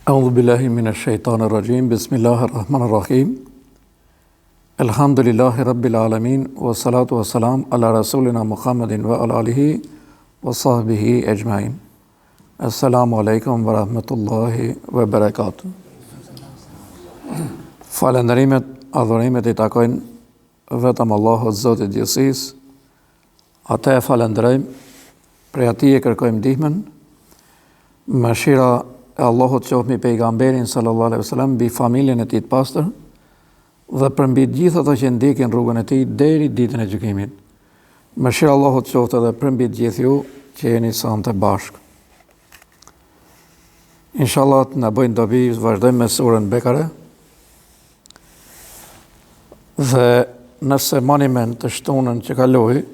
أعوذ بالله من الشيطان الرجيم بسم الله الرحمن الرحيم الحمد لله رب العالمين والصلاة والسلام على رسولنا محمد وعلى آله وصحبه أجمعين السلام عليكم ورحمة الله وبركاته. Falënderimet, adhurimet I takojnë vetëm Allahut Zotit Gjithësisë. Atë e falenderojmë, prej atij e kërkojmë ndihmën. Mëshira e Allahut qoftë mbi pejgamberin sallallahu alaihi wasallam, mbi familjen e tij të pastër dhe për mbi të gjithë ato që ndjekin rrugën e tij deri ditën e gjykimit. Mëshira e Allahut qoftë edhe për mbi të gjithë ju që jeni sonte bashkë. Inshallah na bëjnë dobi, vazhdojmë me surën Bekare. Dhe nëse mani mend të shtunën që kaloi,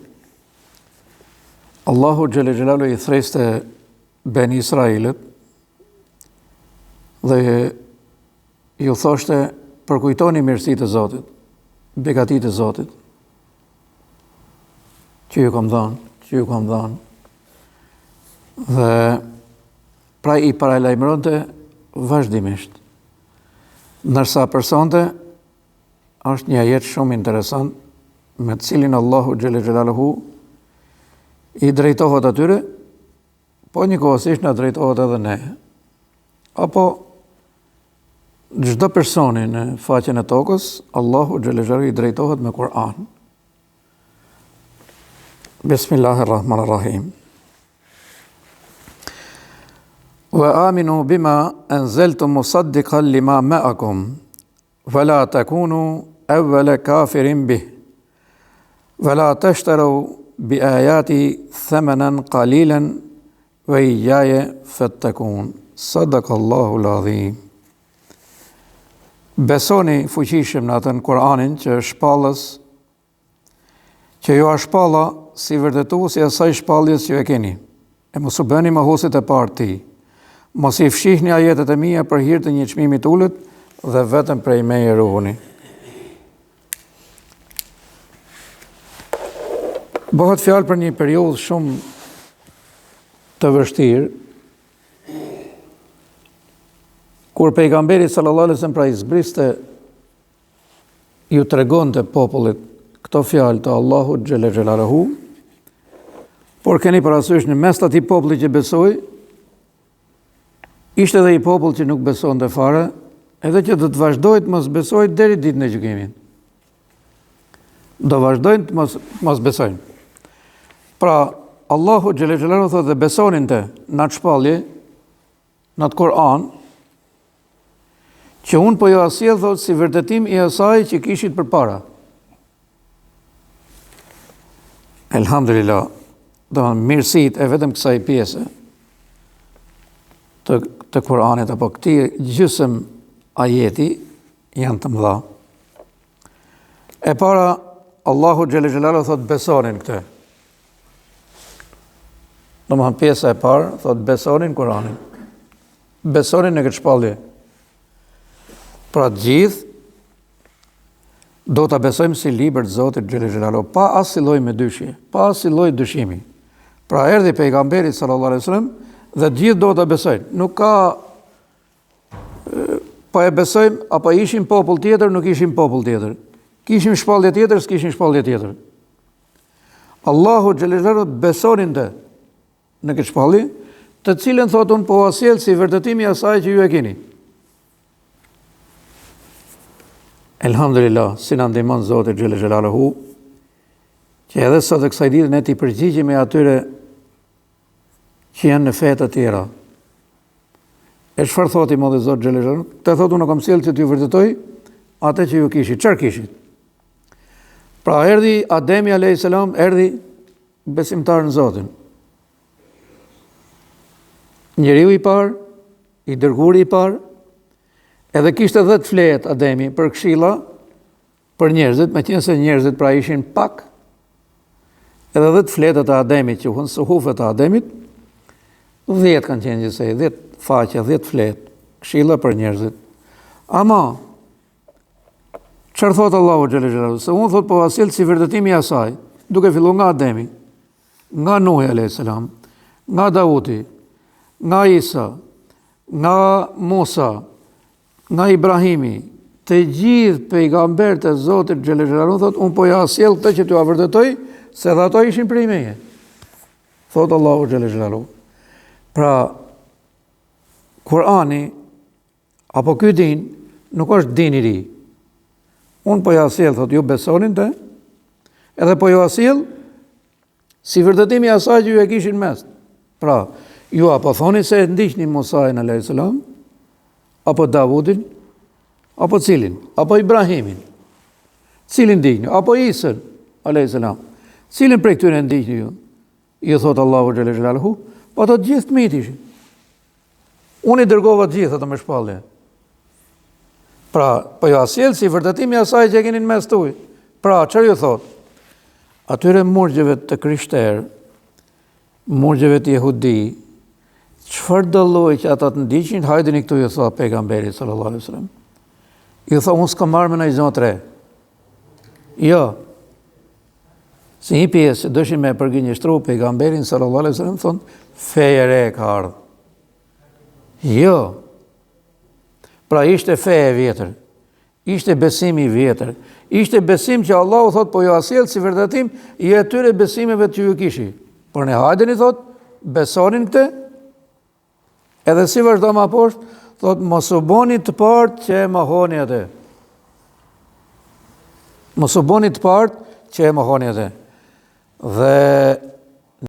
Allahu xhelle xhelalu I threste Ben Israilit dhe ju thoshte përkujtoni mirësitë e Zotit, begatitë e Zotit, që ju kam dhënë. Dhe pra I paralajmëronte vazhdimisht. Ndërsa përsonte është një ajet shumë interesant me të cilin Allahu xhelle xhelaluhu I drejtohet atyre, po njëkohësisht na drejtohet edhe ne. Apo çdo personi në faqen e tokës, Allahu xhelle xhelaluhu I drejtohet me Kur'an. Bismillahirrahmanirrahim. Wa aminu bima anzaltu musaddiqan lima ma'akum wa la takunu awwala kafirin bih wa la tashtaru bi ayati thamanan qalilan wa iyaya fattakun. Sadaqallahu al-azim. Besoni fuqishëm në atën Kur'anin që është shpallës, që ju është shpalla si vërtetuesi I asaj shpalljes që e keni. E mos u bëni mohuesit e parë ti. Mos I fshihni ajetet e mia për hir të një çmimi të ulët dhe vetëm prej meje ruhuni. Bëhet fjalë për një periudhë shumë të vështirë, kur pejgamberi sallallahu alaihi wasallam pra I zbriste, ju tregonte popullit këto fjalë të Allahut xhelle xhelaluhu, por keni parasysh në mes të atij populli që besoi, ishte edhe I popull që nuk besonte fare, edhe që do të vazhdojnë të mos besojnë deri ditën e gjykimit. Do vazhdojnë të mos besojnë. Pra, Allahu xhelle xhelaluhu thotë dhe besonin te në atë shpallje, në atë Kur'an, që unë po ju asjell thotë si vërtetim I asaj që kishit përpara. Elhamdulillah, domethënë mirësitë e vetëm kësaj pjese të Kur'anit apo këtij gjysmë ajeti janë të mëdha. E para, Allahu xhelle xhelaluhu thotë besonin këtë. Domethënë pjesa e parë thotë besonin Kur'anin. Besonin në këtë shpallje. Pra të gjithë do ta besojmë si libër të Zotit xhelle xhelaluhu, pa asnjë lloj me dyshje, pa asnjë lloj dyshimi. Pra erdhi pejgamberi sallallahu alaihi wasallam dhe të gjithë do ta besojnë. Nuk ka po e besojmë apo ishim popull tjetër, nuk ishim popull tjetër. Kishim shpallje tjetër, s'kishim shpallje tjetër. Allahu xhelle xhelaluhu besonin në këtë shpallje, të cilën thotë unë po asjell si vërtetimi I asaj që ju e keni. Elhamdulillah, si na ndihmon Zoti xhelle xhelaluhu, që edhe sot e kësaj dite ne t'i përgjigjemi atyre që janë në fe të tjera. E çfarë thotë I Madhi Zot xhelle xhelaluhu? Të thotë unë kam sjell që t'ju vërtetoj atë që ju kishit. Çfarë kishit? Pra erdhi Ademi alayhis salam, erdhi besimtar në Zotin. Njeriu I parë, I dërguari I parë, edhe kishte 10 flejet Ademi për këshilla për njerëzit, meqense njerëzit pra ishin pak, edhe 10 fletët e Ademit, që hunë suhufet e Ademit, 10 kanë qenë gjithsej, 10 faqe, 10 flet, këshilla për njerëzit. Ama, çfarë thot Allahu xhelle xhelaluhu? Se unë thot po asjell si vërtetimi I asaj, duke filluar nga Ademi, nga Nuhi alayhis salam, nga Dauti, nga Isa, nga Musa, nga Ibrahimi, të gjithë pejgamberët e Zotit xhelexhelalu thot, unë po ja sjell këtë që t'ju vërtetoj se dhe ato ishin prej meje. Thot Allahu xhelexhelalu. Pra, Kurani apo ky din nuk është din i ri. Unë po ja sjell, thot, ju besonin te, edhe po ja sjell si vërtetimi i asaj që ju e kishin mes. Pra, ju apo thoni se e ndiqni Musajin alayhis salam, apo Davudin, apo cilin, apo Ibrahimin, cilin ndiqni, apo Isën alayhis salam, cilin prej këtyre ndiqni ju? Ju thot Allahu xhelexhelalu, po ato të gjithë të mit ishin. Unë i dërgova të gjithë ato me shpallje. Pra, po ju asjell si vërtetimi asaj që e keni në mes tuaj. Pra, çfarë ju thot? Atyre murgjeve të krishterë, murgjeve të jehudi, çfarë dalloi që ata të ndiqin, hajdeni këtu ju tha pejgamberi sallallahu alaihi wasallam. Ju tha, unë s'kam marrë me ndonjë zotre. Jo. Si një pjesë që dëshin me përgjinjështru pejgamberin sallallahu alaihi wasallam, thonë, feja e re ka ardhur. Jo. Pra ishte feja e vjetër, ishte besimi i vjetër, ishte besim që Allahu thot po ju asjell si vërtetim i atyre besimeve që ju kishi. Por ne hajdeni thot, besonin këtë, edhe si vazhdo më poshtë, thot mos u boni të partë që e mohoni atë. Mos u boni të partë që e mohoni atë. Dhe